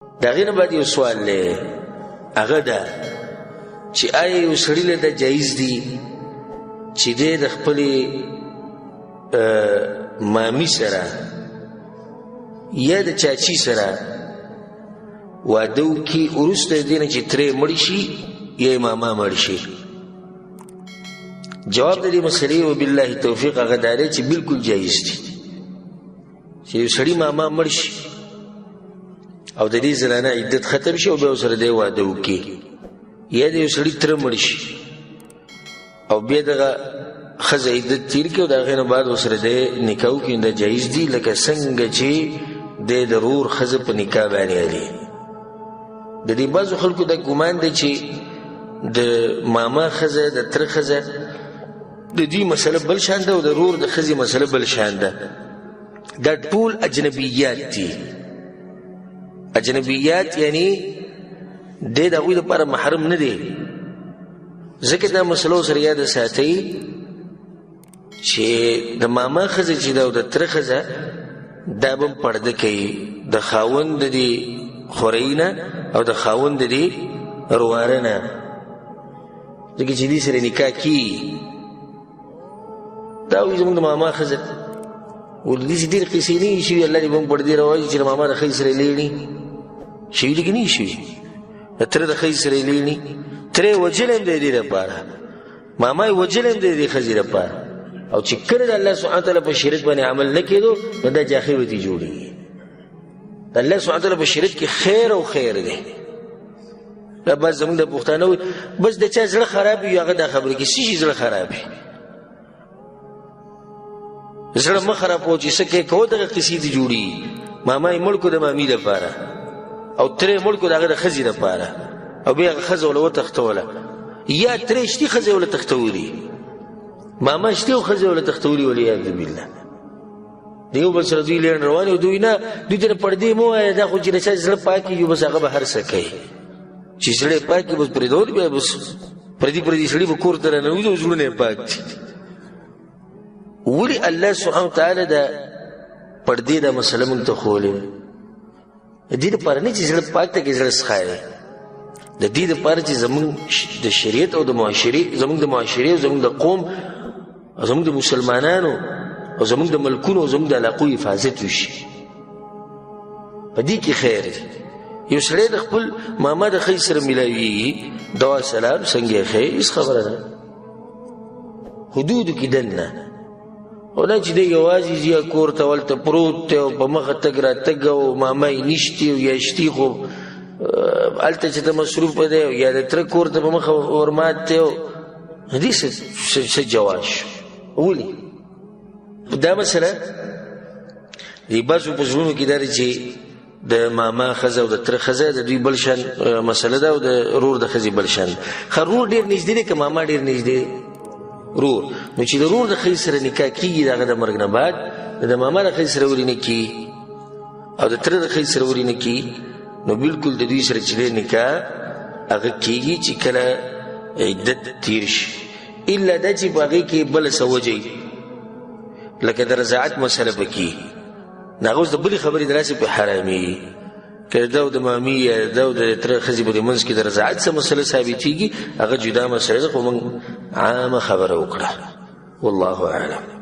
دا غینه بعد یو سوال لې هغه دا چې آیا یو سړی له دا جایز دی چې د خپل مامی سره یا د چاچی سره واده وکړي وروسته دینه چې ترې مړ شي یا ماما مړ شي؟ جواب د دې مسلې وبالله توفیق هغه دا دی چې بالکل جایز دی چې یو سړی ماما مړ شي او د دې زنانه عدت ختم شي او بیا سره دی واده وکړي، یا د یو سړي تره مړ شي او بیا دغه ښځه عدت تیر کړي او د هغې نه بعد ورسره دی نکاح وکړي، دا جایز دی لکه څنګه چې دی د ورور ښځه په نکاح باندې علي. د دې بعضو خلکو دا ګمان دی چې د ماما ښځه د تره ښځه د دوی مسله بل شان ده او د ورور د ښځې مسله بل شان ده. دا ټول اجنبیات دي. اجنبیات یعنی د هغوی دپاره محرم نه دی. ځکه دا مسلو سره یاد ساتئ چې د ماما ښځه چې ده او د تره ښځه دا به پرده کوي د خاوند د دې خورۍ نه او د خاوند د دې رواره نه، ځکه چې دې سره نکاح کېږي. دا وایي زموږ د ماما ښځه ولې داسې ډېرې قصې نه وي شوي، الله دې به هم پردې راواچي چې د ماما د ښځې سره لیړي شوي دي که نه وي شوي، د تره د ښځې سره یې لیړي. تره یې وجلی هم دی دې دپاره، ماما یې وجلی هم دی دې ښځې دپاره، او چې کله د الله سبحانه تعالی په شریعت باندې عمل نه کېدو نو دا جاهل ورته جوړېږي. د الله سبحانه تعالی په شریعت کې خیر او خیر دی. دا بس زموږ د پښتانه وایي بس د چا زړه خراب وي هغه دا خبرې کوي. څه شي زړه خراب وي؟ زړه مه خرابوه چې څه کوې کوه دغه قصې دې جوړېږي. ماما یې مړ کړو د مامي دپاره او تره یې مړ کړو د هغه د ښځې دپاره او بیا هغه ښځه وله وتښتوله، یا تره شتي ښځه وله تښتولي، ماما شتي او ښځه وله تښتولي والعیاذ بالله. د یو بل سره دوی لیڼ روان او دوی نه دوی ته پردې مه وایه دا خو چې د چا زړه پاک کېږي بس هغه به هر څه کوي. چې زړه یې پاک کړي بس پرېږدول بیا بس پردي سړي به کور ته راننوځي او زړونه یې پاک دي. ولې الله سبحانه وتعالی دا پردې دا مسله موږ ته ښولې؟ د دې دپاره نه چې زړه پاک ته کې زړه څښایې، د دې دپاره چې زموږ د شریعت او د معاشرې زموږ د معاشرې او زموږ د قوم او زموږ د مسلمانانو او زموږ د ملکونو او زموږ د علاقو حفاظت وشي. په دې کې خیر دی. یو سړی د خپل ماما د ښځې سره میلاویږي، دوا سلام څنګه یې ښې، هېڅ خبره ده، حدودو کې دننه. او نه چې دی یوازې ځي کور ته ولته پروت دی او په مخه تګ راتګ او ماما یې نشتي او یا شتي خو هلته چې ته مصروفه دی یا د تره کور ته په مخه ورمات دی او دې څه جواز شو؟ ولې دا مسله د بعضو په زړونو کې دا دی چې د ماما ښځه او د تره ښځه د دوی بل شان مسله ده او د رور د ښځې بل شان. ښه رور ډېر نږدې دی که ماما ډېر نږدې رور؟ نو چې د رور د ښځې سره نکاح کېږي د هغه د مرګ نه بعد د ماما د ښځې سره ولې نه کېږي او د تره د ښځې سره ولې نه کېږي؟ نو بالکل د دوی سره چې دی نکاح هغه کېږي چې کله عدت تیر شي، الا دا چې په هغې کې بله څه وجه لکه د رضاعت مسله پکې نو هغه اوس د بلې خبرې داسې په حرامېږي که د او د مامي یا د او د تره ښځې په دې منځ کې د رضاعت څه مسله ثابتېږي هغه جدا مسله ده، خو موږ عامه خبره وکړه. والله اعلم.